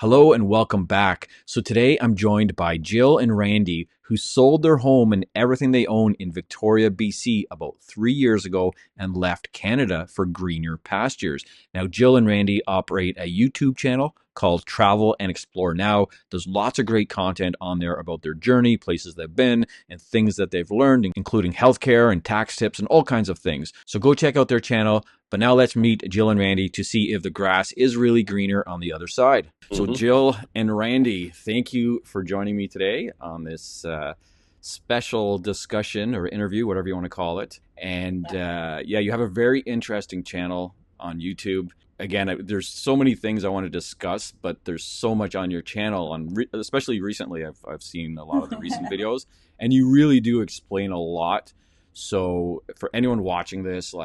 Hello and welcome back. So today I'm joined by Jill and Randy, who sold their home and everything they own in Victoria, BC about 3 years ago and left Canada for greener pastures. Now, Jill and Randy operate a YouTube channel called Travel and Explore Now. There's lots of great content on there about their journey, places they've been, and things that they've learned, including healthcare and tax tips and all kinds of things. So go check out their channel. But now let's meet Jill and Randy to see if the grass is really greener on the other side. So Jill and Randy, thank you for joining me today on this special discussion or interview, whatever you want to call it. And you have a very interesting channel on YouTube. Again, there's so many things I want to discuss, but there's so much on your channel, especially recently. I've seen a lot of the recent videos, and you really do explain a lot. So for anyone watching this,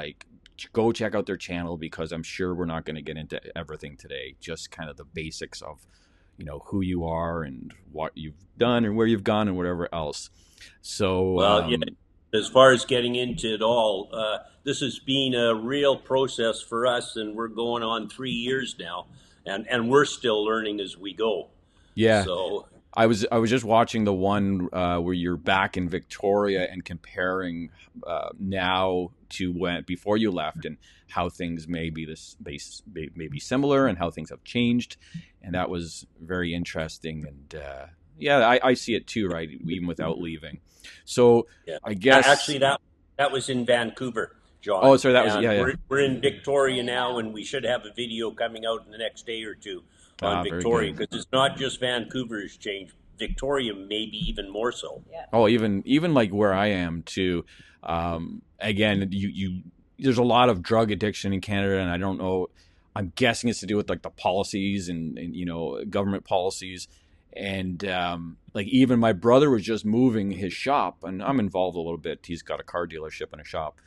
go check out their channel, because I'm sure we're not going to get into everything today. Just kind of the basics of, who you are and what you've done and where you've gone and whatever else. So, as far as getting into it all, this has been a real process for us, and we're going on 3 years now, and we're still learning as we go. Yeah. So I was just watching the one where you're back in Victoria and comparing now to before you left, and how things may be similar and how things have changed, and that was very interesting. And I see it too, right? Even without leaving. So I guess actually that was in Vancouver, John. Oh, sorry, that was We're in Victoria now, and we should have a video coming out in the next day or two on Victoria, because it's not just Vancouver has changed. Victoria maybe even more so. Yeah. Oh, even like where I am too. Again, there's a lot of drug addiction in Canada, and I don't know. I'm guessing it's to do with like the policies and government policies. And even my brother was just moving his shop, and I'm involved a little bit. He's got a car dealership and a shop.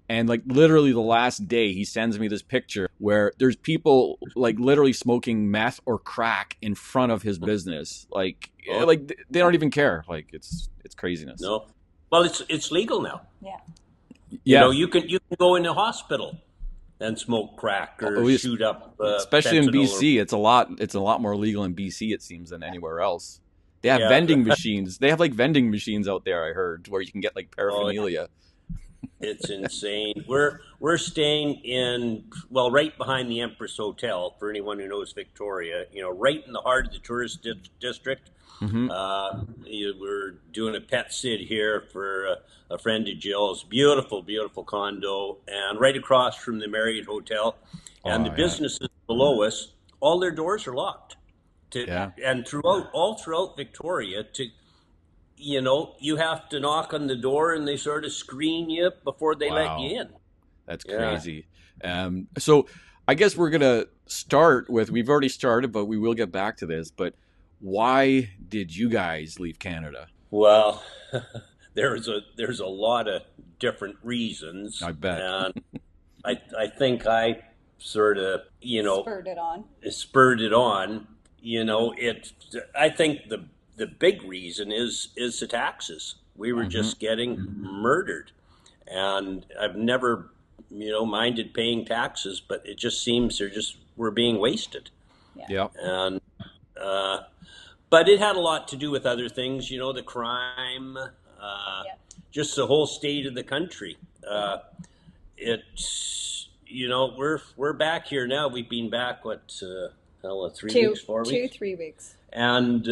And literally the last day, he sends me this picture where there's people literally smoking meth or crack in front of his business. They don't even care. It's craziness. No, well, it's legal now. Yeah. You can go in the hospital and smoke crack or shoot up. Especially in BC, it's a lot more legal in BC, it seems, than anywhere else. They have vending machines. They have vending machines out there, I heard, where you can get paraphernalia. It's insane. We're staying right behind the Empress Hotel, for anyone who knows Victoria, right in the heart of the tourist district. Mm-hmm. We're doing a pet sit here for a friend of Jill's. Beautiful, beautiful condo, and right across from the Marriott Hotel. And the businesses below us, all their doors are locked. And all throughout Victoria, you have to knock on the door, and they sort of screen you before they let you in. That's crazy. So I guess we're going to start with, we've already started, but we will get back to this. But why did you guys leave Canada? Well, there's a lot of different reasons. I bet. And I think I sort of, spurred it on. I think the big reason is the taxes. We were just getting murdered, and I've never, minded paying taxes, but it just seems we're being wasted. Yeah. And but it had a lot to do with other things, the crime, just the whole state of the country. We're back here now. We've been back 4 weeks? 3 weeks. And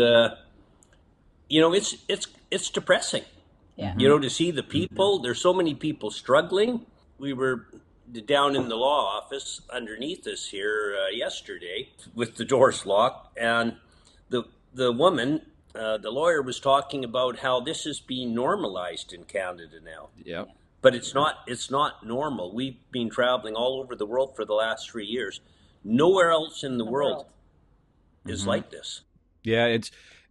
it's depressing. Yeah. To see the people. There's so many people struggling. We were down in the law office underneath us here yesterday with the doors locked, and the woman, the lawyer, was talking about how this is being normalized in Canada now. Yeah. But it's not normal. We've been traveling all over the world for the last 3 years. Nowhere else in the world is like this. Yeah,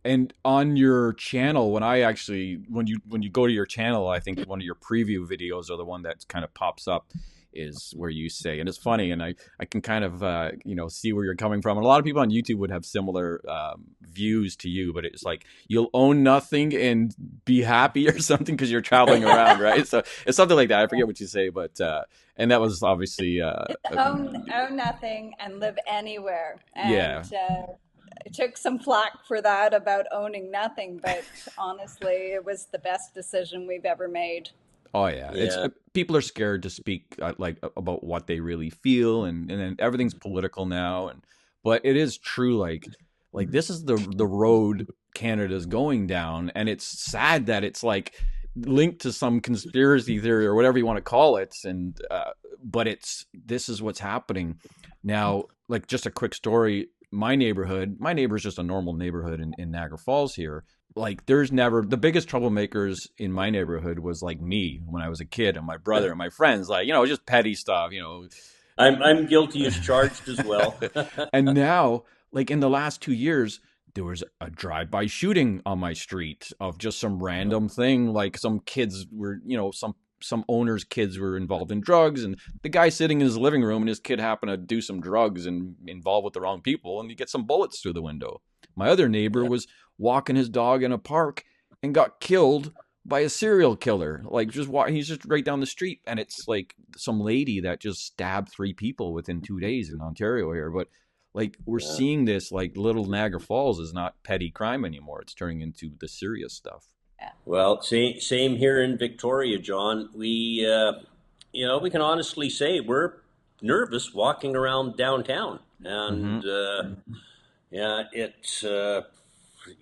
and on your channel, when you go to your channel, I think one of your preview videos, or the one that kind of pops up, is where you say, and it's funny, and I can kind of see where you're coming from. And a lot of people on YouTube would have similar views to you, but it's you'll own nothing and be happy or something because you're traveling around, right? So it's something like that. I forget what you say, but and that was obviously own nothing and live anywhere. And, I took some flack for that about owning nothing, but honestly, it was the best decision we've ever made. Oh yeah, it's Yeah. people are scared to speak like about what they really feel, and then everything's political now. And but it is true, like this is the road Canada's going down, and it's sad that it's like linked to some conspiracy theory or whatever you want to call it. And but it's this is what's happening now. Like just a quick story. My neighbor's just a normal neighborhood in Niagara Falls here. Like there's never the biggest troublemakers in my neighborhood was like me when I was a kid, and my brother and my friends, like, just petty stuff, I'm guilty as charged as well. and now, like in the last 2 years, there was a drive-by shooting on my street of just some random thing. Like some kids were, some owners' kids were involved in drugs, and the guy sitting in his living room, and his kid happened to do some drugs and involved with the wrong people, and you get some bullets through the window. My other neighbor Yeah. was walking his dog in a park and got killed by a serial killer. Like he's just right down the street, and it's like some lady that just stabbed 3 people within 2 days in Ontario here. But like we're Yeah. seeing this, like little Niagara Falls is not petty crime anymore. It's turning into the serious stuff. Well, same here in Victoria, John. We can honestly say we're nervous walking around downtown, Mm-hmm. and yeah, it's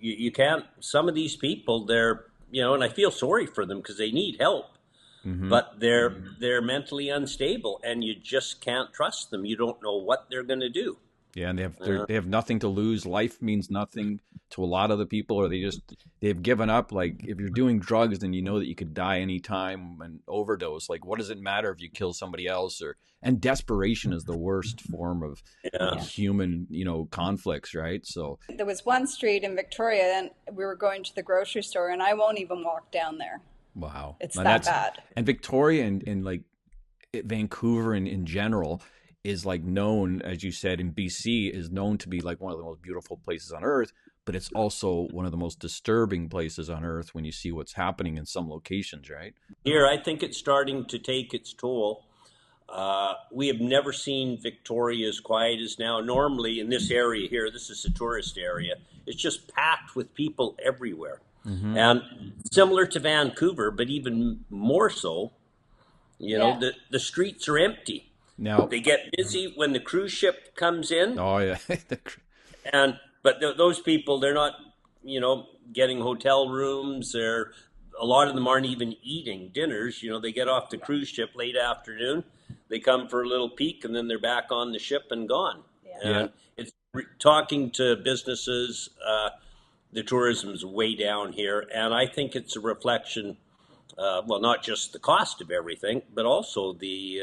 you can't. Some of these people, and I feel sorry for them because they need help, Mm-hmm. but they're mentally unstable, and you just can't trust them. You don't know what they're going to do. Yeah, and Uh, they have nothing to lose. Life means nothing to a lot of the people, or they've given up. Like if you're doing drugs, then you know that you could die anytime and overdose. Like what does it matter if you kill somebody else? Or and desperation is the worst form of yeah. Yeah. human, conflicts, right? So There was one street in Victoria, and we were going to the grocery store, and I won't even walk down there. wow, It's and that that's bad. and Victoria and like Vancouver in general is like known, as you said, in BC is known to be like one of the most beautiful places on earth, but it's also one of the most disturbing places on earth when you see what's happening in some locations, right? Here, I think it's starting to take its toll. We have never seen Victoria as quiet as now. Normally, in this area here, this is a tourist area, it's just packed with people everywhere. Mm-hmm. And similar to Vancouver, but even more so, Yeah. the streets are empty. Now, They get busy when the cruise ship comes in, oh yeah, but those people, they're not, getting hotel rooms. A lot of them aren't even eating dinners. They get off the cruise ship late afternoon, they come for a little peek, and then they're back on the ship and gone. Yeah. yeah, And it's talking to businesses. The tourism's way down here, and I think it's a reflection. Well, not just the cost of everything, but also the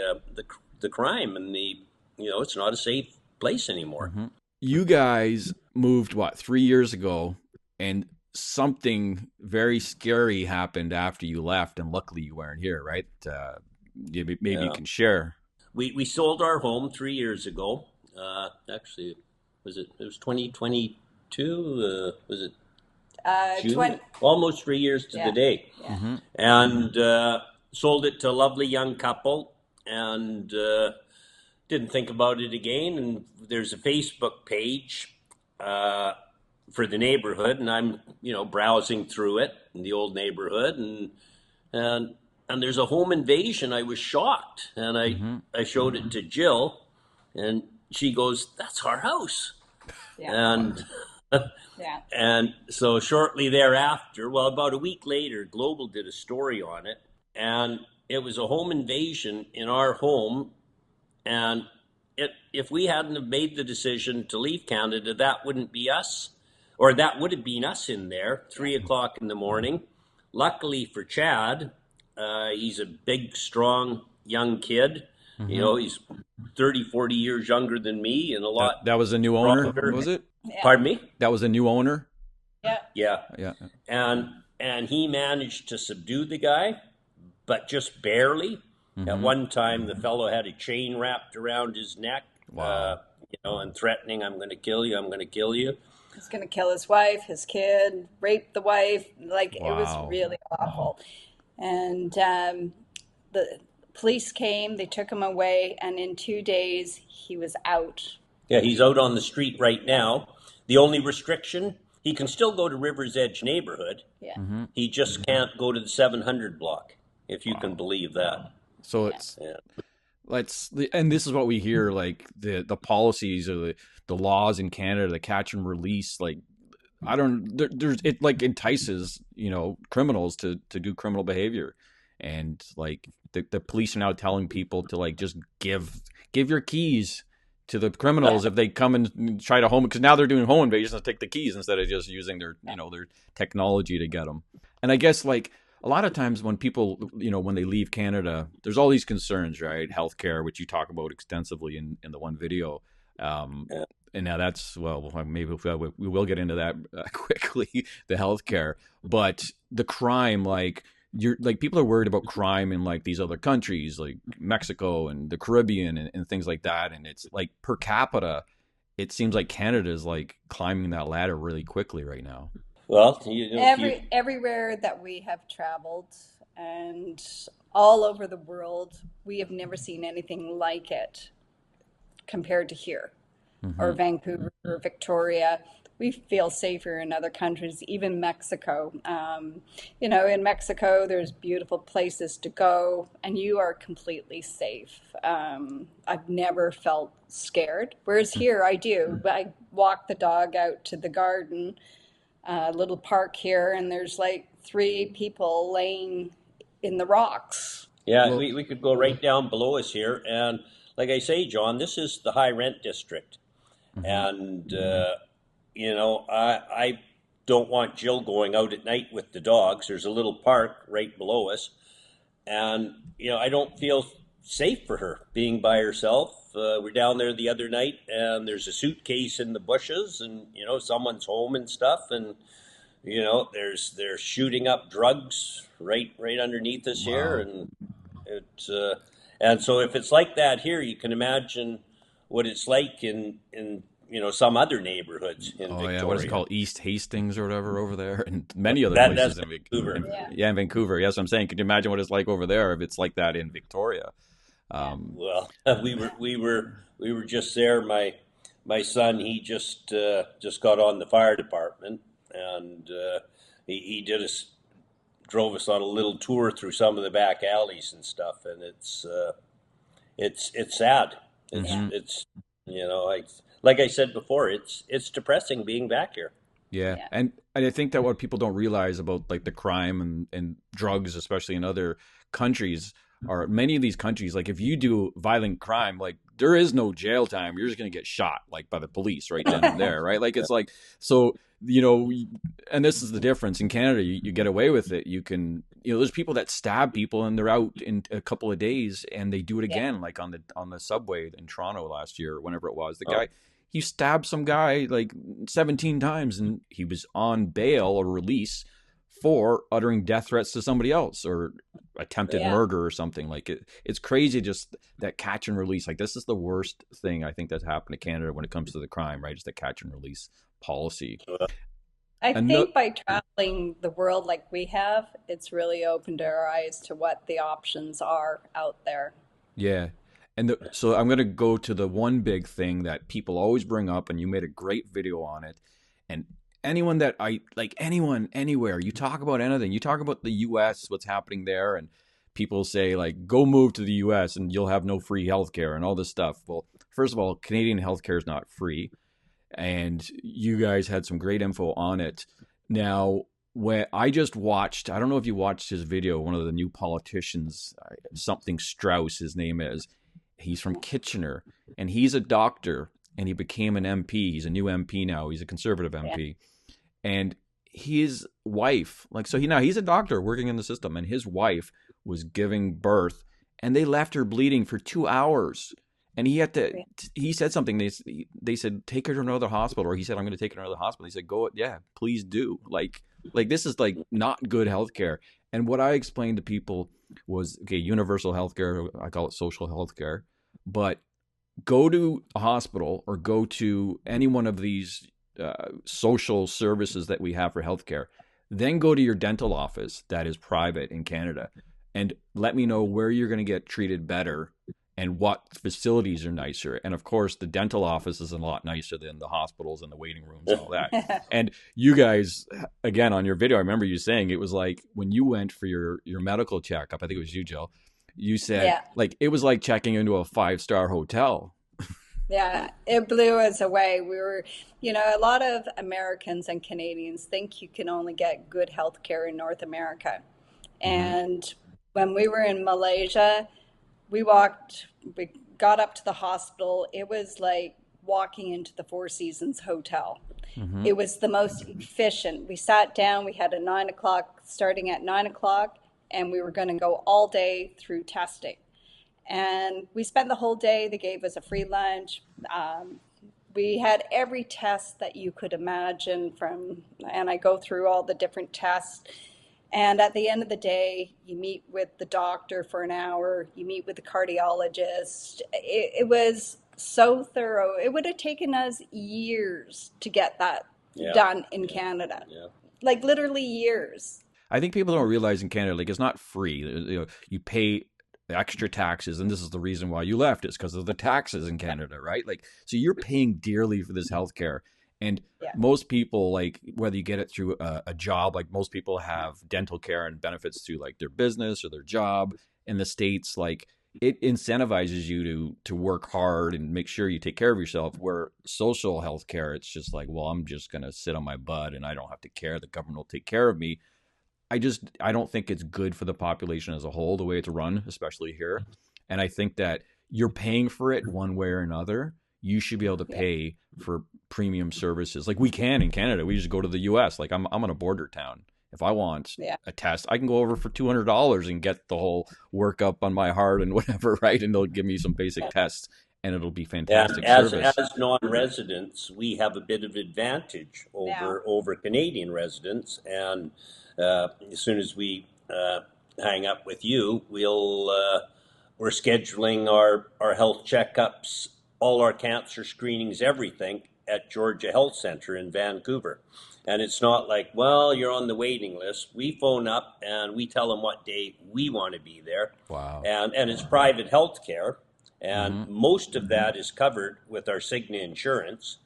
crime and it's not a safe place anymore. mm-hmm. You guys moved what 3 years ago, and something very scary happened after you left, and luckily you weren't here, right? Maybe you Yeah. can share. We sold our home 3 years ago. Actually, it was 2022? Was it June? 20, Almost 3 years to the yeah, day. yeah. Mm-hmm. And sold it to a lovely young couple, and didn't think about it again. And there's a Facebook page for the neighborhood, and I'm browsing through it in the old neighborhood, and and there's a home invasion. I was shocked, and Mm-hmm. I showed it to Jill, and she goes, "That's our house." Yeah. And Yeah. and so shortly thereafter, well, about a week later, Global did a story on it, and it was a home invasion in our home. And if we hadn't have made the decision to leave Canada, that wouldn't be us, or that would have been us in there, 3 o'clock in the morning. Luckily for Chad, he's a big, strong, young kid. Mm-hmm. He's 30, 40 years younger than me, and a lot That was a new owner, stronger. was it? Yeah. Pardon me? That was a new owner. Yeah. Yeah. Yeah. And he managed to subdue the guy, but just barely. At Mm-hmm. one time, the fellow had a chain wrapped around his neck, Wow. and threatening, "I'm going to kill you, I'm going to kill you." He's going to kill his wife, his kid, rape the wife. Like, it was Wow. really awful. And the police came, they took him away, and in 2 days, he was out. Yeah, he's out on the street right now. The only restriction, he can still go to River's Edge neighborhood. Yeah. Mm-hmm. He just can't go to the 700 block, if you can believe that. So Yeah. it's Yeah. and this is what we hear, like the policies or the laws in Canada, the catch and release, like I don't there's it like entices, you know, criminals to do criminal behavior. And like the police are now telling people to like just give your keys to the criminals if they come and try to home, because now they're doing home invasions and take the keys instead of just using their, you know, their technology to get them. And I guess like a lot of times when people, you know, when they leave Canada, there's all these concerns, right? Healthcare, which you talk about extensively in the one video. Yeah. And now that's, well, maybe we will get into that quickly, the healthcare, but the crime, like you're like, people are worried about crime in like these other countries, like Mexico and the Caribbean and things like that. And it's like per capita, it seems like Canada is like climbing that ladder really quickly right now. Well, you know, Everywhere that we have traveled and all over the world, we have never seen anything like it compared to here or Mm-hmm. Vancouver or Victoria. We feel safer in other countries, even Mexico. You know, in Mexico, there's beautiful places to go, and you are completely safe. I've never felt scared. Whereas here, I do. I walk the dog out to the garden, little park here, and there's like three people laying in the rocks. yeah, Well, we could go right down below us here. And like I say, John, this is the high rent district. mm-hmm. And, you know, I don't want Jill going out at night with the dogs. There's a little park right below us. And, you know, I don't feel safe for her being by herself. We're down there the other night, and there's a suitcase in the bushes, and, you know, someone's home and stuff. And, you know, they're shooting up drugs right underneath us here. Wow. And it's, and so if it's like that here, you can imagine what it's like in you know, some other neighborhoods in Oh yeah, what is it Victoria. called? East Hastings or whatever over there, and many other That's places Vancouver. Yeah. yeah, in Vancouver. Yes, I'm saying, could you imagine what it's like over there if it's like that in Victoria? Yeah. Well, we were just there. My son, he just got on the fire department, and he drove us on a little tour through some of the back alleys and stuff, and it's sad. Mm-hmm. It's you know, like I said before, it's depressing being back here. Yeah, Yeah. and I think that what people don't realize about like the crime and drugs, especially in other countries, are many of these countries, like if you do violent crime, like there is no jail time. You're just gonna get shot like by the police right then and there, right? Like it's like, so, you know, and this is the difference in Canada. You get away with it. You can, you know, there's people that stab people and they're out in a couple of days and they do it Yeah. again, like on the subway in Toronto last year, whenever it was. The Oh, guy, he stabbed some guy like 17 times and he was on bail or release for uttering death threats to somebody else or attempted Yeah. murder or something. Like it's crazy, just that catch and release. Like this is the worst thing I think that's happened to Canada when it comes to the crime, right? It's the catch and release policy. I And no, think by traveling the world like we have, it's really opened our eyes to what the options are out there. yeah. And so I'm going to go to the one big thing that people always bring up, and you made a great video on it. And anyone that I like, anyone, anywhere, you talk about anything, you talk about the US, what's happening there, and people say, like, go move to the US and you'll have no free healthcare and all this stuff. Well, first of all, Canadian healthcare is not free. And you guys had some great info on it. Now, when I just watched, I don't know if you watched his video, one of the new politicians, something Strauss, his name is. He's from Kitchener, and he's a doctor, and he became an MP. He's a new MP now. He's a conservative Yeah. MP, and his wife, like, so he's a doctor working in the system, and his wife was giving birth, and they left her bleeding for 2 hours, and he had to. Yeah. He said something. They said take her to another hospital, or he said I'm going to take her to another hospital. He said go, yeah, please do. Like this is like not good healthcare. And what I explained to people was, okay, universal healthcare. I call it social healthcare, but go to a hospital or go to any one of these social services that we have for healthcare. Then go to your dental office that is private in Canada, and let me know where you're going to get treated better, and what facilities are nicer. And of course, the dental office is a lot nicer than the hospitals and the waiting rooms and all that. And you guys, again, on your video, I remember you saying it was like when you went for your medical checkup, I think it was you, Jill, you said Yeah. like it was like checking into a 5-star hotel. Yeah, it blew us away. We were, a lot of Americans and Canadians think you can only get good health care in North America. Hmm. And when we were in Malaysia, we got up to the hospital. It was like walking into the Four Seasons Hotel. Hmm. It was the most efficient. We sat down, we had a 9 o'clock, starting at 9 o'clock, and we were going to go all day through testing. And we spent the whole day. They gave us a free lunch. We had every test that you could imagine and I go through all the different tests. And at the end of the day, you meet with the doctor for an hour, you meet with the cardiologist. It was so thorough. It would have taken us years to get that Yeah, done in yeah, Canada, yeah. like literally years. I think people don't realize in Canada, like it's not free. You pay extra taxes, and this is the reason why you left. It's because of the taxes in Canada, right? Like, so you're paying dearly for this healthcare, and Yeah. most people, like whether you get it through a job, like most people have dental care and benefits through like their business or their job. In the States, like it incentivizes you to work hard and make sure you take care of yourself. Where social health care, it's just like, well, I'm just gonna sit on my butt and I don't have to care. The government will take care of me. I don't think it's good for the population as a whole the way it's run, especially here. And I think that you're paying for it one way or another. You should be able to Yeah. pay for premium services like we can in Canada. We just go to the US. Like I'm in a border town. If I want Yeah. a test, I can go over for $200 and get the whole workup on my heart and whatever, right? And they'll give me some basic tests and it'll be And fantastic as service. as non-residents, we have a bit of advantage Now, over Canadian residents. And as soon as we hang up with you, we're scheduling our health checkups, all our cancer screenings, everything at Georgia Health Center in Vancouver. And it's not like, well, you're on the waiting list. We phone up and we tell them what day we want to be there. Wow. And it's private health care. And Mm-hmm. most of that is covered with our Cigna insurance,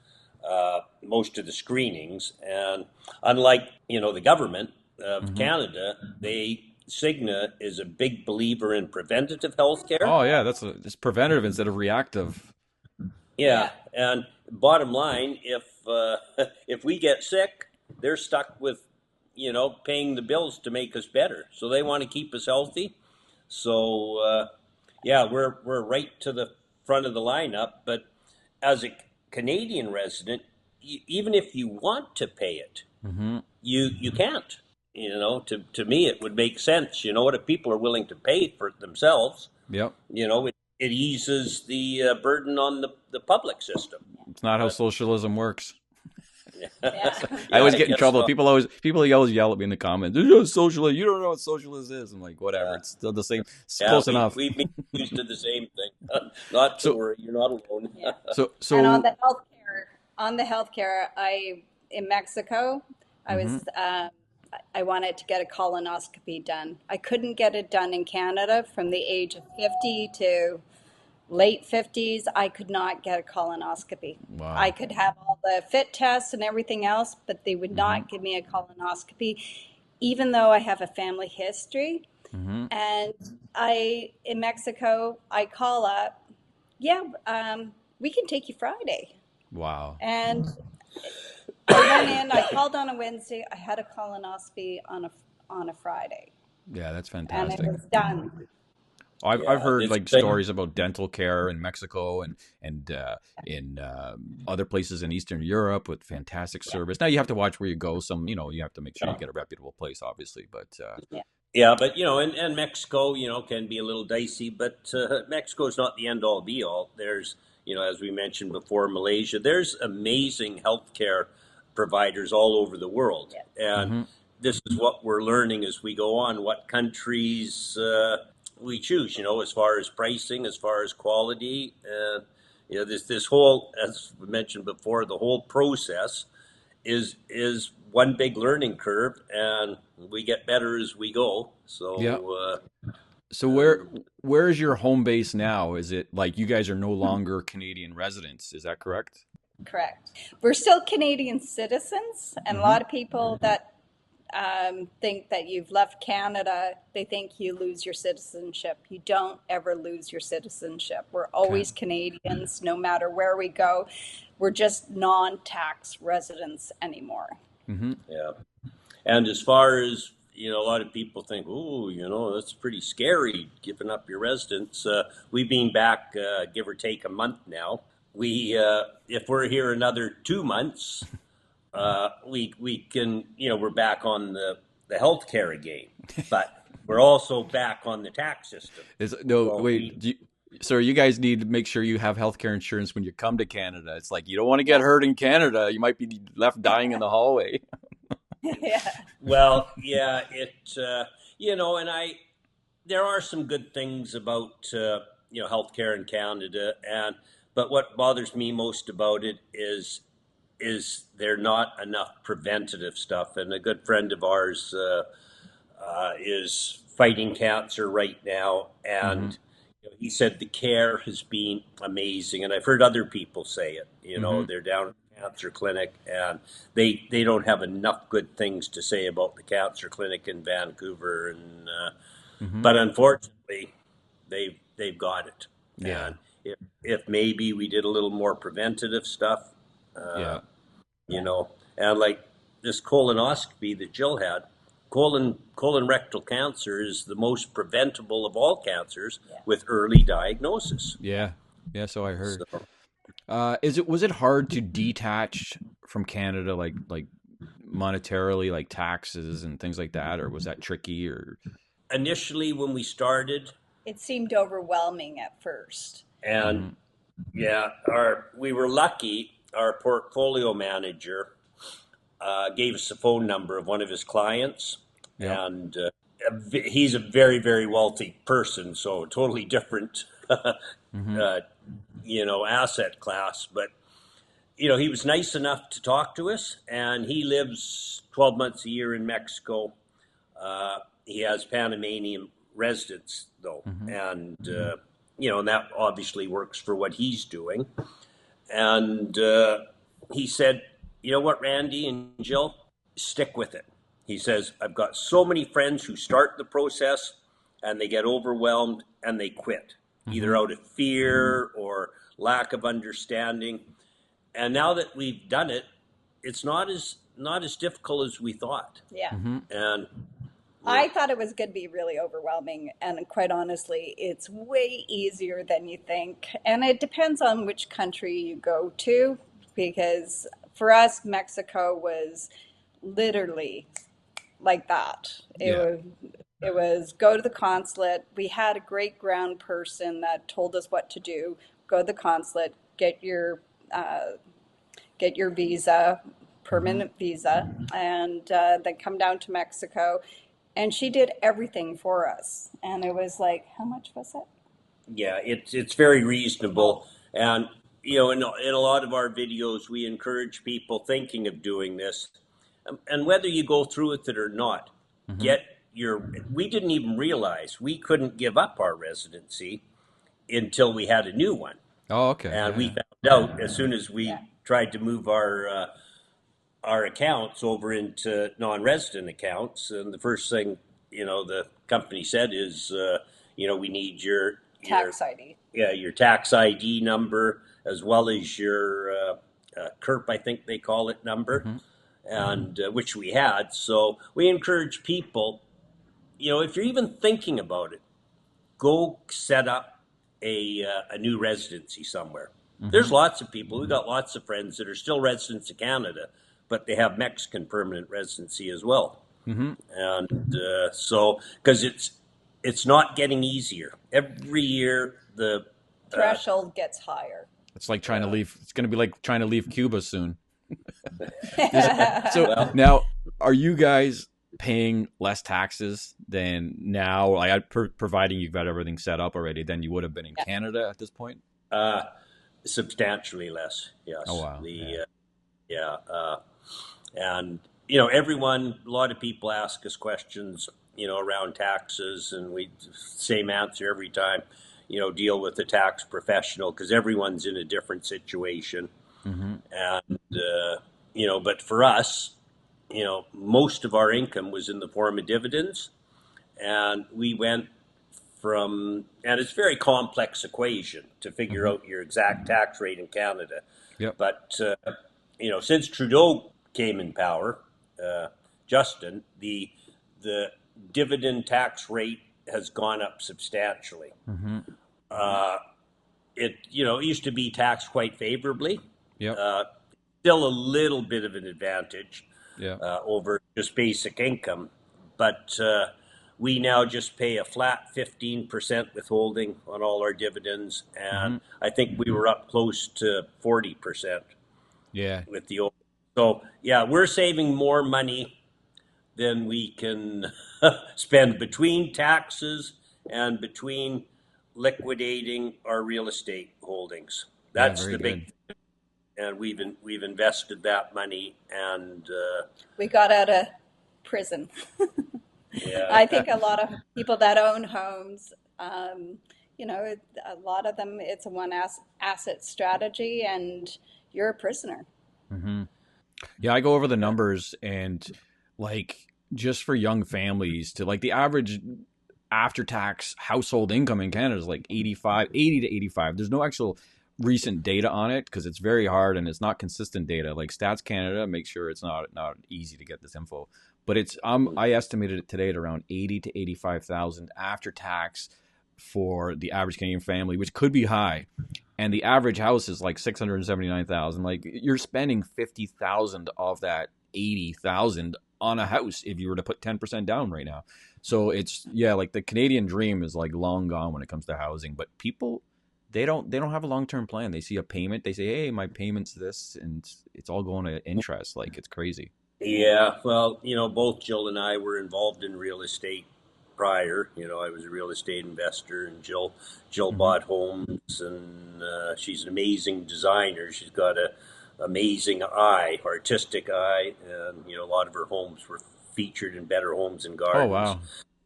most of the screenings. And unlike, the government of Mm-hmm. Canada, Cigna is a big believer in preventative health care. Oh yeah, it's preventative instead of reactive. Yeah, yeah. and bottom line, if we get sick, they're stuck with, paying the bills to make us better. So they want to keep us healthy. So yeah, we're right to the front of the lineup. But as a Canadian resident, even if you want to pay it, Mm-hmm. you can't. To me, it would make sense. You know what? If people are willing to pay for it themselves, Yep. it eases the burden on the public system. It's not how But socialism works. Yeah. I yeah, always I get in guess trouble. not. People always yell at me in the comments. This is socialist. You don't know what socialist is. I'm like, whatever. Yeah, It's still the same. It's yeah, close enough. we've been used to the same thing. Not to So worry, you're not alone. Yeah. so And so. on the healthcare, in Mexico, I Mm-hmm. was I wanted to get a colonoscopy done. I couldn't get it done in Canada from the age of 50 to late 50s. I could not get a colonoscopy. I Wow. could have all the fit tests and everything else, but they would Mm-hmm. not give me a colonoscopy, even though I have a family history. Mm-hmm. And in Mexico, I call up, yeah, we can take you Friday. Wow. And I went in, I called on a Wednesday, I had a colonoscopy on a Friday, Yeah, that's and it fantastic. was done. I've Yeah, heard it's like been stories about dental care in Mexico and in other places in Eastern Europe with fantastic Yeah, service. Now you have to watch where you go. Some you have to make sure you get a reputable place, obviously. But yeah, yeah, but and Mexico, can be a little dicey, but Mexico is not the end all be all. There's, as we mentioned before, Malaysia. There's amazing healthcare providers all over the world, yeah, and mm-hmm. this is what we're learning as we go on. What countries we choose, as far as pricing, as far as quality. This whole, as we mentioned before, the whole process is one big learning curve, and we get better as we go. Yeah. So So And where is your home base now? Is it like you guys are no longer Canadian residents? Is that correct? Correct. We're still Canadian citizens, and a Mm-hmm. lot of people that think that you've left Canada, they think you lose your citizenship. You don't ever lose your citizenship. We're Okay. always Canadians, no matter where we go. We're just non-tax residents anymore. Mm-hmm. yeah. And as far as, a lot of people think, oh, that's pretty scary giving up your residence. We've been back, give or take a month now. If we're here another 2 months, we can, we're back on the healthcare game, but we're also back on the tax system. Is no So wait. So you guys need to make sure you have healthcare insurance when you come to Canada. It's like you don't want to get hurt in Canada. You might be left dying in the hallway. Yeah. well, yeah, and there are some good things about healthcare in Canada, but what bothers me most about it is there not enough preventative stuff. And a good friend of ours is fighting cancer right now, Mm-hmm. and he said the care has been amazing. And I've heard other people say it. Mm-hmm. They're down at the cancer clinic, and they don't have enough good things to say about the cancer clinic in Vancouver. And Mm-hmm. but unfortunately, they've got it. Yeah. And if maybe we did a little more preventative stuff, uh, Yeah. you know, and like this colonoscopy that Jill had, colon rectal cancer is the most preventable of all cancers Yeah. with early diagnosis. Yeah. Yeah. So I heard. So Was it hard to detach from Canada, like monetarily, like taxes and things like that, or was that tricky? Or initially, when we started, It seemed overwhelming at first. and mm-hmm. yeah, we were lucky. Our portfolio manager gave us the phone number of one of his clients, Yep. and he's a very, very wealthy person, so totally different, Mm-hmm. asset class. But he was nice enough to talk to us, and he lives 12 months a year in Mexico. He has Panamanian residence though, Mm-hmm. and and that obviously works for what he's doing. And he said, "You know what, Randy and Jill, stick with it." He says, "I've got so many friends who start the process and they get overwhelmed and they quit, Mm-hmm. either out of fear or lack of understanding. And now that we've done it, it's not as difficult as we thought." Yeah. Mm-hmm. And I thought it was going to be really overwhelming, and quite honestly, it's way easier than you think. And it depends on which country you go to, because for us, Mexico was literally like that. Yeah. It was go to the consulate. We had a great ground person that told us what to do. Go to the consulate, get your visa, Mm-hmm. permanent visa, and then come down to Mexico. And she did everything for us. And it was like, how much was it? yeah, it's very reasonable. And in a lot of our videos, we encourage people thinking of doing this, and whether you go through with it or not, Mm-hmm. get your. We didn't even realize we couldn't give up our residency until we had a new one, Oh, okay. and Yeah. we Yeah. found out as soon as we Yeah. tried to move our accounts over into non-resident accounts. And the first thing the company said is, we need your Tax ID. yeah, your tax ID number, as well as your CURP, I think they call it, number, Mm-hmm. and which we had. So we encourage people, if you're even thinking about it, go set up a new residency somewhere. Mm-hmm. There's lots of people. We've got lots of friends that are still residents of Canada, but they have Mexican permanent residency as well. Mm-hmm. And so, because it's not getting easier every year, the Threshold gets higher. It's like trying to leave. It's going to be like trying to leave Cuba soon. So well, now, are you guys paying less taxes than now? Providing you've got everything set up already, than you would have been in Canada at this point. uh, substantially less. Yes. Oh wow. Yeah. And everyone, a lot of people ask us questions. around taxes, and we same answer every time. Deal with the tax professional because everyone's in a different situation, Mm-hmm. and but for us, most of our income was in the form of dividends, and we went and it's a very complex equation to figure Mm-hmm. out your exact tax rate in Canada. Yep. But, since Trudeau came in power, Justin, the dividend tax rate has gone up substantially. Mm-hmm. Uh, it used to be taxed quite favorably. Yep. Uh, Still a little bit of an advantage Yeah. over just basic income, but we now just pay a flat 15% withholding on all our dividends, and Mm-hmm. I think we were up close to 40% Yeah. with the old. So yeah, we're saving more money than we can spend between taxes and between liquidating our real estate holdings. Yeah. That's Very the good. big, and we've invested that money, and We got out of prison. yeah, I think a lot of people that own homes, a lot of them, it's a asset strategy, and you're a prisoner. Mm-hmm. Yeah, I go over the numbers and like just for young families to like the average after tax household income in Canada is like 80 to 85. There's no actual recent data on it because it's very hard and it's not consistent data. Like Stats Canada makes sure it's not easy to get this info. But it's I estimated it today at around 80 to 85,000 after tax for the average Canadian family, which could be high, and the average house is like 679,000. Like you're spending 50,000 of that 80,000 on a house if you were to put 10% down right now. So it's like the Canadian dream is like long gone when it comes to housing, but people they don't have a long-term plan. They see a payment, they say, "Hey, my payment's this," and it's all going to interest. Like it's crazy. yeah. Well, both Jill and I were involved in real estate prior. I was a real estate investor, and Jill Mhm. bought homes, and she's an amazing designer. She's got a amazing eye, artistic eye, and a lot of her homes were featured in Better Homes and Oh Gardens. wow.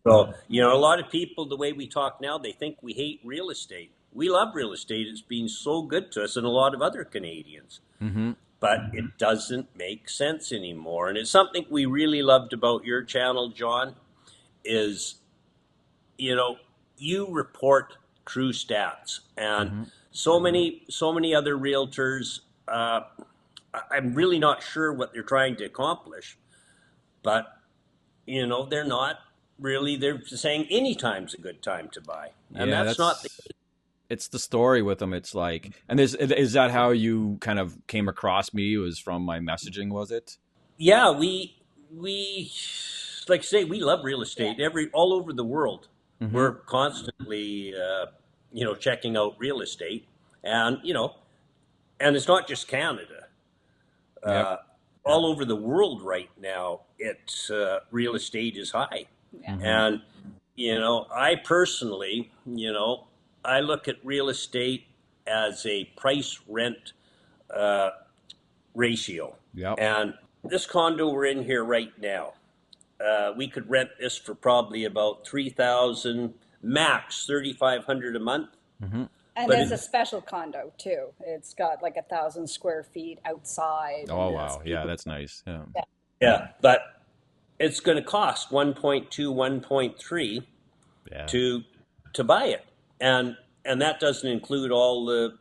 So, a lot of people, the way we talk now, they think we hate real estate. We love real estate. It's been so good to us and a lot of other Canadians. Mhm. But it doesn't make sense anymore. And it's something we really loved about your channel, John, is, you know, you report true stats. And Mhm. so many other realtors, I'm really not sure what they're trying to accomplish, but they're not really. They're saying any time's a good time to buy, and Yeah, that's not the. it's the story with them. It's like, and is that how you kind of came across me? Was from my messaging, was it? Yeah, we like I say we love real Yeah. estate all over the world. Mhm. We're constantly checking out real estate, and and it's not just Canada. Yep. Uh, all over the world right now, it's real estate is high. Yeah. Mhm. And, I personally, I look at real estate as a price rent uh, ratio. Yep. And this condo we're in here right now, we could rent this for probably about 3,000, max 3,500 a month. Mhm. And But it's it, a special condo too. It's got like 1,000 square feet outside, Oh and it's wow. Yeah, beautiful. that's nice. Yeah. Yeah. yeah, but it's going to cost 1.2, 1.3 Yeah. to buy it, and that doesn't include all the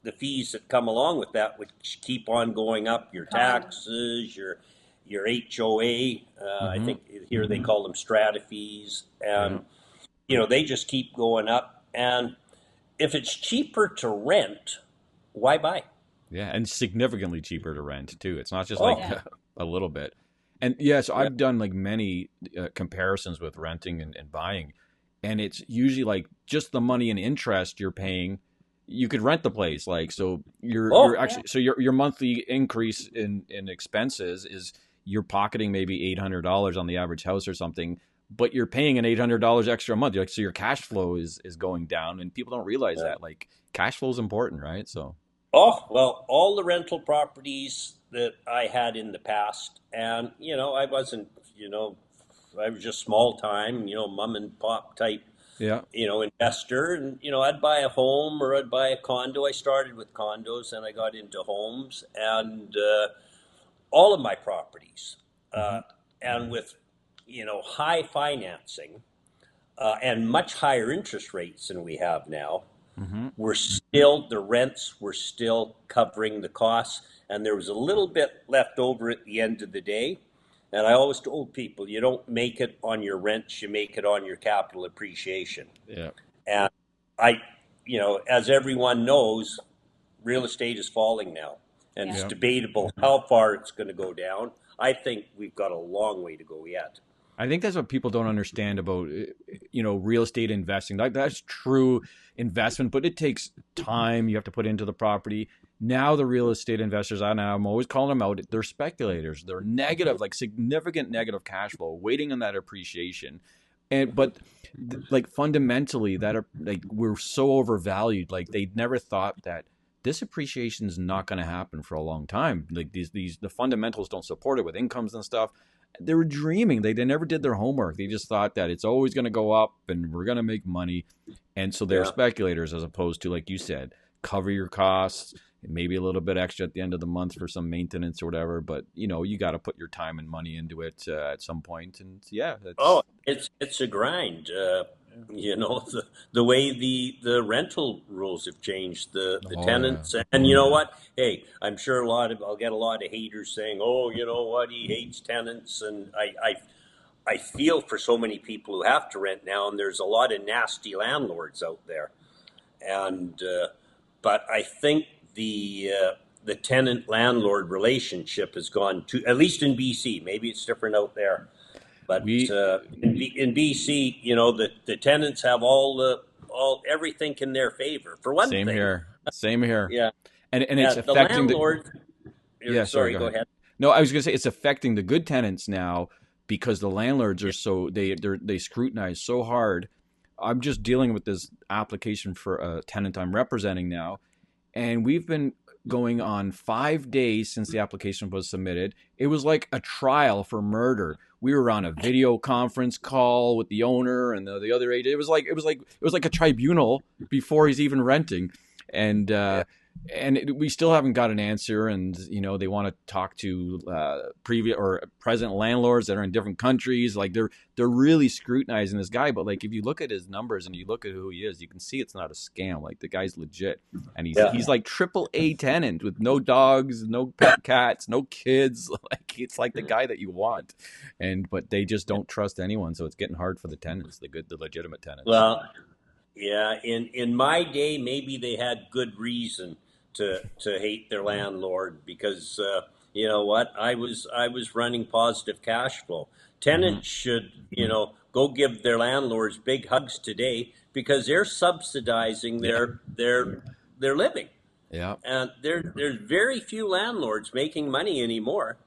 the fees that come along with that, which keep on going up. Your Con. taxes, your HOA. I Mhm. think here they call them strata fees, Yeah. and they just keep going up. And if it's cheaper to rent, why buy? Yeah, and significantly cheaper to rent too. It's not just like Oh, Yeah. a little bit. And yeah, so yeah. I've done like many comparisons with renting and buying, and it's usually like just the money and interest you're paying. You could rent the place, like so you're Oh, Yeah. actually so your monthly increase in expenses is you're pocketing maybe $800 on the average house or something, but you're paying an $800 extra a month. Like so your cash flow is going down, and people don't realize yeah. that. Like cash flow is important, right? So. Oh, well, all the rental properties that I had in the past, and I wasn't, was just small time, mom and pop type, Yeah. investor. And, I'd buy a home or I'd buy a condo. I started with condos and I got into homes and all of my properties. Mm-hmm. And with, high financing and much higher interest rates than we have now, Mm-hmm. the rents were still covering the costs. And there was a little bit left over at the end of the day. And I always told people, you don't make it on your rents, you make it on your capital appreciation. Yeah. And I, as everyone knows, real estate is falling now. And Yeah. it's Yeah. debatable how far it's going to go down. I think we've got a long way to go yet. I think that's what people don't understand about, real estate investing. Like that's true investment, but it takes time you have to put into the property. Now the real estate investors, I'm always calling them out. They're speculators. They're negative, like significant negative cash flow, waiting on that appreciation. But like fundamentally, that are like we're so overvalued. Like they never thought that this appreciation is not going to happen for a long time. Like the fundamentals don't support it with incomes and stuff. They were dreaming. They never did their homework. They just thought that it's always going to go up and we're going to make money. And so they're Yeah. speculators as opposed to, like you said, cover your costs, maybe a little bit extra at the end of the month for some maintenance or whatever. But, you got to put your time and money into it at some point. And yeah, Oh, that's it's a grind. The way the rental rules have changed, the oh yeah. tenants, and you know what? Hey, I'm sure I'll get a lot of haters saying, "Oh, you know what? He hates tenants," and I feel for so many people who have to rent now, and there's a lot of nasty landlords out there, and but I think the tenant landlord relationship has gone to, at least in BC. Maybe it's different out there. But We in BC, the tenants have all everything in their favor. For one Same thing, here. Same here. yeah, And it's yeah, the affecting the landlord. yeah, sorry, Sorry, go go ahead. ahead. No, I was going to say it's affecting the good tenants now because the landlords are Yeah, so they scrutinize so hard. I'm just dealing with this application for a tenant I'm representing now, and we've been going on 5 days since the application was submitted. It was like a trial for murder. We were on a video conference call with the owner and the other agent. It was like a tribunal before he's even renting, and yeah, we still haven't got an answer. And they want to talk to previous or present landlords that are in different countries. Like they're really scrutinizing this guy. But like if you look at his numbers and you look at who he is, you can see it's not a scam. Like the guy's legit, and yeah. he's like triple A tenant with no dogs, no pet cats, no kids. Like it's like the guy that you want, but they just don't trust anyone. So it's getting hard for the tenants, the legitimate tenants. Well, yeah. In my day, maybe they had good reason to hate their landlord because you know what? I was running positive cash flow. Mm-hmm. Tenants should go give their landlords big hugs today because they're subsidizing Yeah, their living. yeah. And there's very few landlords making money anymore.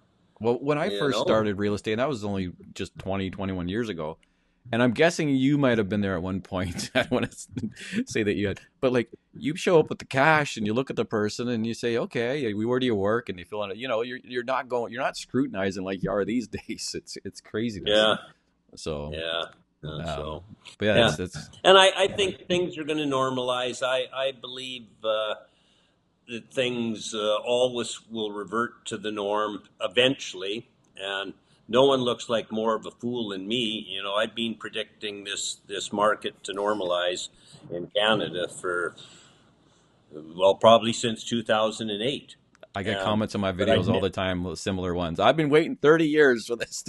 Well, when I You first know, started real estate, that was only just 20, 21 years ago. And I'm guessing you might have been there at one point. I don't want to say that you had, but like you show up with the cash and you look at the person and you say, okay, where do you work? And you fill in it. You're not scrutinizing like you are these days. It's craziness. yeah, So, yeah. um, So but yeah, yeah, that's and I think things are going to normalize. I believe that things always will revert to the norm eventually, and no one looks like more of a fool than me. I've been predicting this market to normalize in Canada for, well, probably since 2008. I get Um, comments on my but I videos all the time, similar ones. I've been waiting 30 years for this.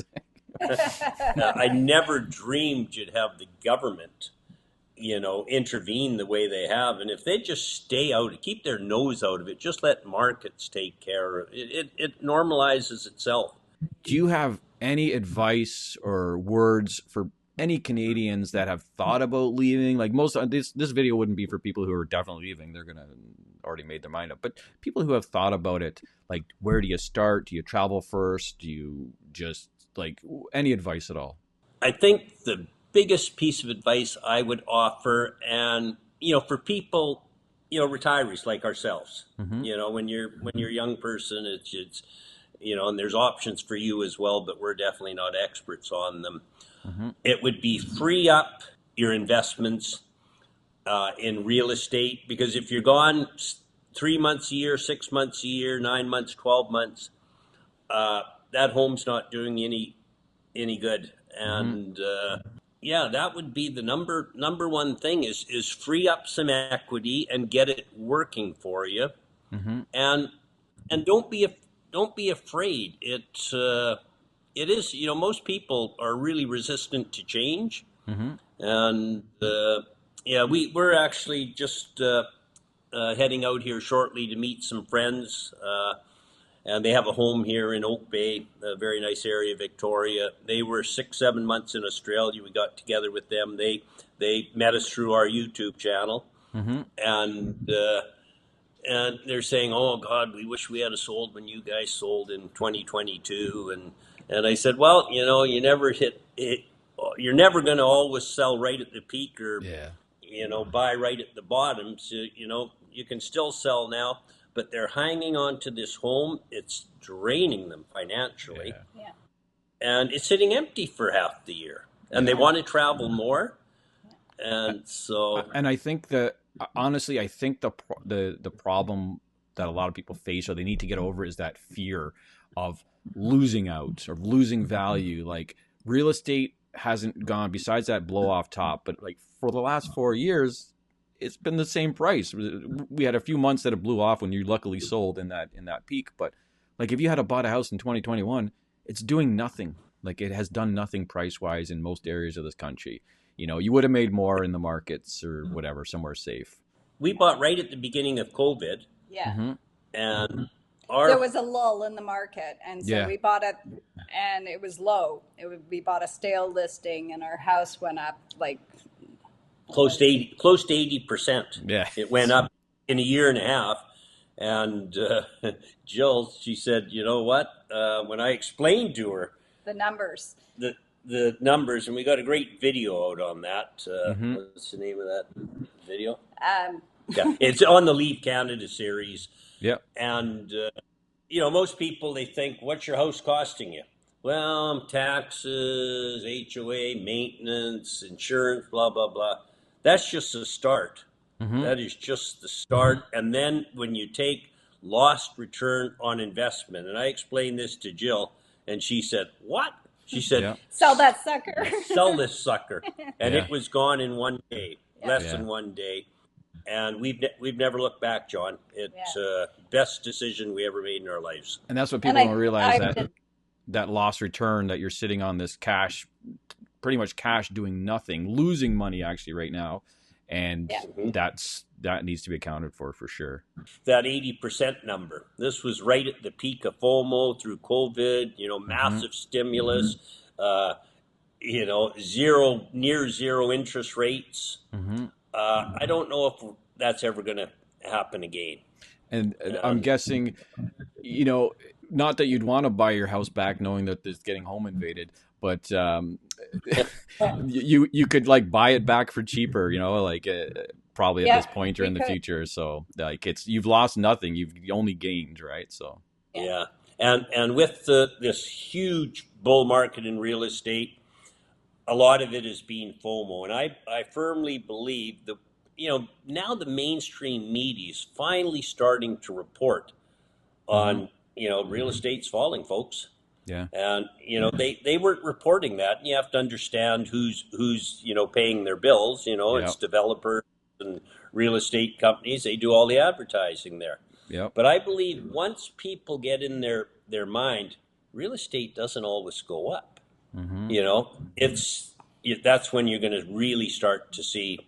I never dreamed you'd have the government, intervene the way they have. And if they just stay out, keep their nose out of it, just let markets take care of it, it normalizes itself. Do you have any advice or words for any Canadians that have thought about leaving? Like most of this video wouldn't be for people who are definitely leaving. They're gonna already made their mind up. But people who have thought about it, like where do you start? Do you travel first? Do you just like any advice at all? I think the biggest piece of advice I would offer, and for people, retirees like ourselves, Mm-hmm. when you're a young person, it's and there's options for you as well, but we're definitely not experts on them. It would be free up your investments in real estate, because if you're gone 3 months a year, 6 months a year, 9 months, 12 months, that home's not doing any good. And yeah, that would be the number one thing is free up some equity and get it working for you. And don't be afraid. It is, most people are really resistant to change. And yeah, we're actually just heading out here shortly to meet some friends. And they have a home here in Oak Bay, a very nice area of Victoria. They were 6-7 months in Australia. We got together with them. They met us through our YouTube channel, and they're saying, "Oh God, we wish we had sold when you guys sold in 2022." And I said, "Well, you never hit it. You're never going to always sell right at the peak, or buy right at the bottom. So you can still sell now." But they're hanging on to this home. It's draining them financially. Yeah. And it's sitting empty for half the year. And they want to travel more. And so... And I think that, honestly, I think the problem that a lot of people face, or they need to get over, is that fear of losing out or losing value. Like, real estate hasn't gone, besides that blow off top, but like for the last 4 years, it's been the same price. We had a few months that it blew off when you luckily sold in that peak. But like, if you had bought a house in 2021, it's doing nothing. Like, it has done nothing price wise in most areas of this country. You would have made more in the markets or whatever, somewhere safe. We bought right at the beginning of COVID. Yeah. And there was a lull in the market, and so we bought it, and it was low. We bought a stale listing, and our house went up like close to 80%. Yeah, it went up in a year and a half. And Jill, she said, "You know what? When I explained to her the numbers, and we got a great video out on that. What's the name of that video? Yeah, it's on the Leave Canada series. Yeah, and most people, they think, what's your house costing you? Well, taxes, HOA, maintenance, insurance, blah blah blah. That's just a start. That is just the start. And then when you take lost return on investment, and I explained this to Jill, and she said, "What?" She said, "Sell that sucker. Sell this sucker." And it was gone in 1 day, less than 1 day. And we've never looked back, John. It's best decision we ever made in our lives. And that's what people don't realize, that lost return, that you're sitting on this cash, pretty much cash doing nothing, losing money actually right now. And that needs to be accounted for sure. That 80% number. This was right at the peak of FOMO through COVID, massive stimulus, near zero interest rates. I don't know if that's ever going to happen again. And I'm guessing, not that you'd want to buy your house back knowing that it's getting home invaded, but you could like buy it back for cheaper, probably at this point or in the future. So like, you've lost nothing, you've only gained, right? So and with this huge bull market in real estate, a lot of it is being FOMO, and I firmly believe that now the mainstream media is finally starting to report on real estate's falling, folks. Yeah. And they weren't reporting that. And you have to understand who's paying their bills. It's developers and real estate companies. They do all the advertising there. Yeah. But I believe once people get in their mind, real estate doesn't always go up. That's when you're going to really start to see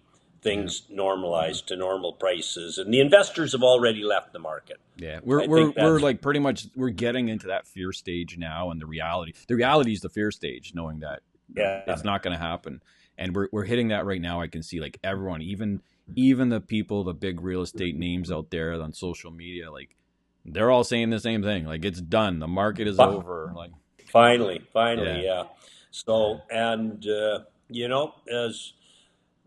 things normalize to normal prices, and the investors have already left the market. Yeah, we're like pretty much we're getting into that fear stage now, and the reality is the fear stage, knowing that it's not going to happen, and we're hitting that right now. I can see like everyone, even the people, the big real estate names out there on social media, like they're all saying the same thing. Like, it's done, the market is over. Like finally, yeah. So, and as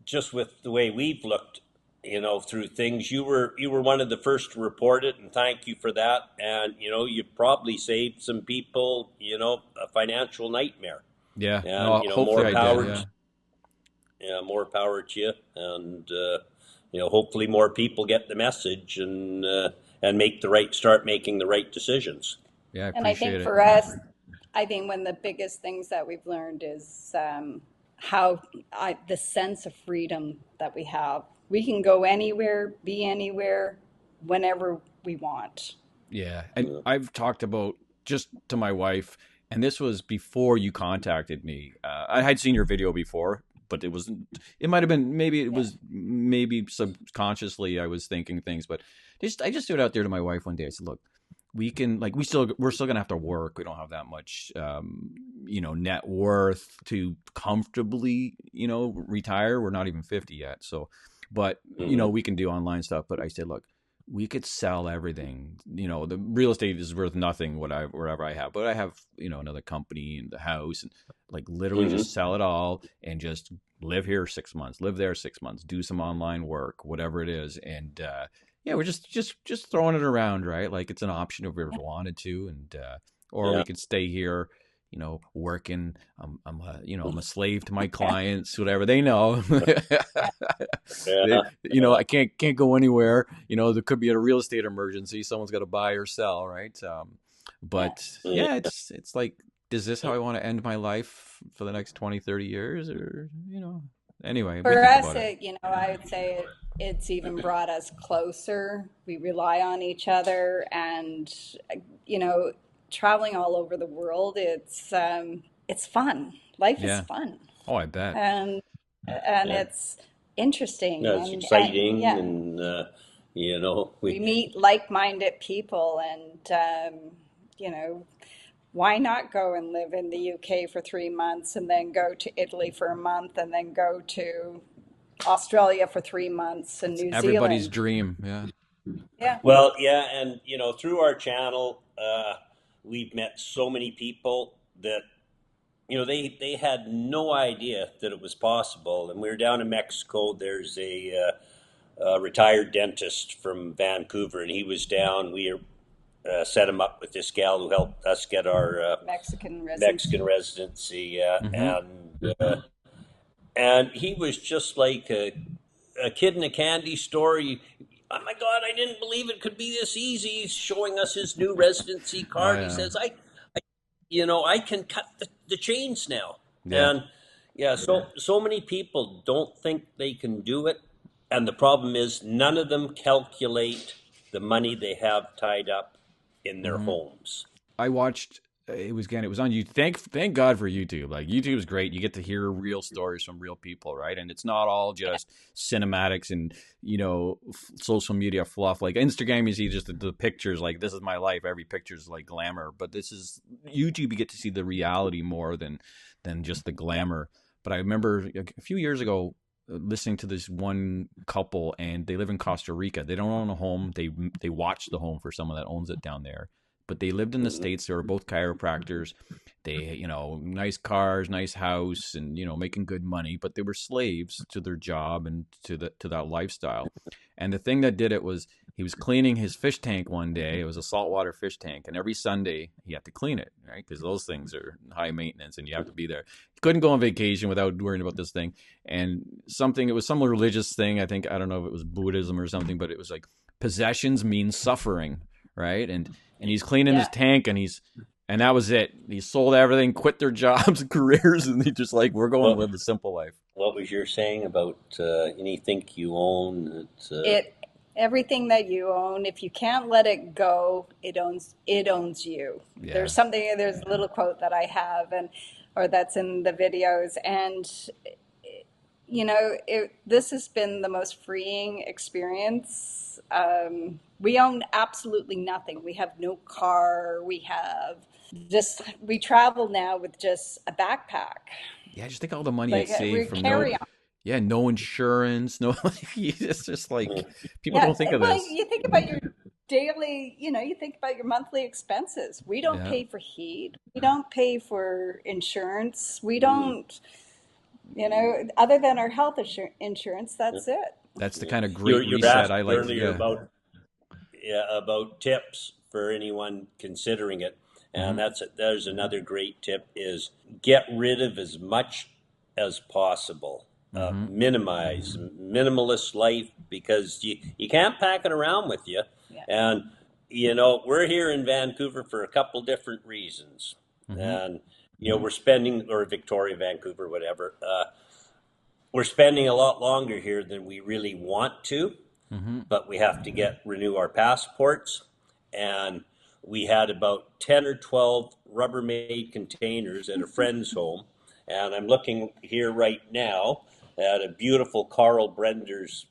just with the way we've looked through things. You were one of the first to report it, and thank you for that. And you probably saved some people, a financial nightmare. Yeah. And No, hopefully I did. Yeah. more power to you. And hopefully more people get the message and start making the right decisions. Yeah, I And I appreciate think it. for us, I think one of the biggest things that we've learned is the sense of freedom that we have. We can go anywhere, be anywhere, whenever we want. Yeah. And I've talked about just to my wife, and this was before you contacted me. I had seen your video before, but it might have been, Yeah. maybe subconsciously I was thinking things, but I just threw it out there to my wife one day. I said, look, we can, like, we're still gonna have to work. We don't have that much, net worth to comfortably, retire. We're not even 50 yet. So, but, Hmm. we can do online stuff. But I said, look, we could sell everything. The real estate is worth nothing, wherever I have, but I have, another company and the house, and like literally just Hmm. sell it all and just live here 6 months, live there 6 months, do some online work, whatever it is. And, yeah, we're just throwing it around, right? Like it's an option if we ever wanted to. And, or we Yeah. could stay here, working. I'm a slave to my clients, whatever they know. Yeah. Yeah. Yeah. I can't go anywhere. There could be a real estate emergency. Someone's got to buy or sell, right? Yeah. But Yeah. yeah, it's like, is this how I want to end my life for the next 20, 30 years? Or, anyway, we For think us, about it. I would say it's even brought us closer. We rely on each other, and you know, traveling all over the world, it's fun. Life is Yeah. fun, Oh, I bet. and Yeah. it's interesting, Yeah, it's and exciting, yeah, and we we. meet like-minded people, and you know, why not go and live in the UK for 3 months, and then go to Italy for a month, and then go to Australia for 3 months, and It's New everybody's Zealand. dream. Yeah. Yeah. Well, yeah, and through our channel, we've met so many people that they had no idea that it was possible. And we were down in Mexico. There's a retired dentist from Vancouver, and he was down. We set him up with this gal who helped us get our Mexican Mexican residency. residency, Mm-hmm. and he was just like a kid in a candy store. Oh my God, I didn't believe it could be this easy. He's showing us his new residency Oh card. He yeah. says, I can cut the chains now. Yeah. And yeah, so many people don't think they can do it. And the problem is none of them calculate the money they have tied up in their Mm-hmm. homes. I watched. It was on you. Thank God for YouTube. Like YouTube is great. You get to hear real stories from real people, right? And it's not all just cinematics and social media fluff. Like Instagram, you see just the pictures. Like this is my life. Every picture is like glamour. But this is YouTube. You get to see the reality more than just the Yeah. glamour. But I remember a few years ago listening to this one couple, and they live in Costa Rica. They don't own a home. They watch the home for someone that owns it down there, but they lived in the Hmm. States. They were both chiropractors. They, nice cars, nice house, and making good money. But they were slaves to their job and to that lifestyle. And the thing that did it was he was cleaning his fish tank one day. It was a saltwater fish tank, and every Sunday he had to clean it, right? Because those things are high maintenance, and you have to be there. He couldn't go on vacation without worrying about this thing. And it was some religious thing. I don't know if it was Buddhism or something, but it was like possessions mean suffering, right? And he's cleaning his Yeah. tank, and that was it. He sold everything, quit their jobs and careers, and he just like, we're going to What live the simple life. what was your saying about anything you own? It Everything that you own, if you can't let it go, it owns you. Yeah. There's a little quote that I have, and or that's in the videos, and this has been the most freeing experience. We own absolutely nothing. We have no car. We travel now with just a backpack. Yeah, just think all the money I Like saved we from carry on. no insurance, no, like, it's just like, people Yeah. don't think of Well, this. you think about your daily, you think about your monthly expenses. We don't Yeah. pay for heat. We don't pay for insurance. We don't, other than our health insurance, that's it. That's the kind of You great you reset asked I like. earlier Yeah. about, yeah, about tips for anyone considering it, and Hmm. there's another great tip is get rid of as much as possible. Hmm. Minimize minimalist life because you can't pack it around with you, Yeah. and we're here in Vancouver for a couple different reasons, Hmm. and we're spending, or Victoria, Vancouver, whatever. We're spending a lot longer here than we really want to, Hmm. but we have to renew our passports. And we had about 10 or 12 Rubbermaid containers at a friend's home. And I'm looking here right now at a beautiful Carl Brender's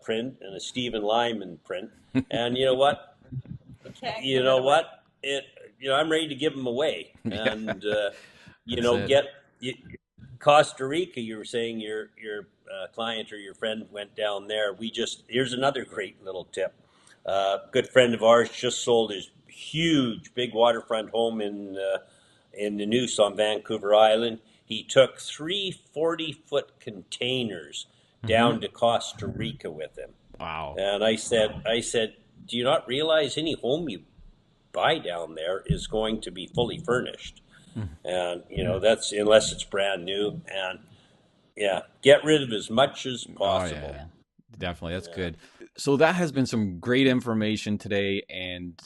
print and a Stephen Lyman print. And you know what? You can't You give it know away. what? I'm ready to give them away. Yeah, And, that's it. get Costa Rica, you were saying your client or your friend went down there. Here's another great little tip. Good friend of ours just sold his huge, big waterfront home in the Noose on Vancouver Island. He took three 40-foot containers Hmm. down to Costa Rica with him. Wow. And I said, do you not realize any home you buy down there is going to be fully furnished? And that's unless it's brand new. And yeah, get rid of as much as Oh possible. yeah, definitely. That's Yeah. good. So that has been some great information today, and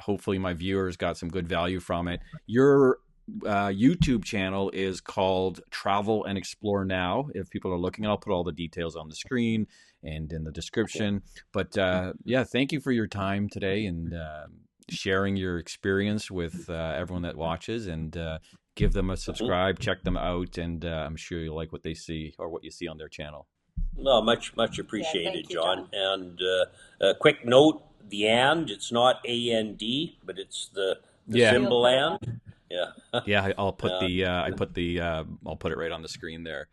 hopefully my viewers got some good value from it. Your YouTube channel is called Travel and Explore Now. If people are looking, I'll put all the details on the screen and in the description. But yeah, thank you for your time today and sharing your experience with everyone that watches. And give them a Mhm. subscribe, check them out, and I'm sure you'll like what they see or what you see on their channel. No, much Yeah, appreciated, thank you, John. John. And a quick note: the and, it's not AND, but it's the Yeah, Field symbol goal. and. Yeah. yeah. I'll put Uh, the I'll put it right on the screen there.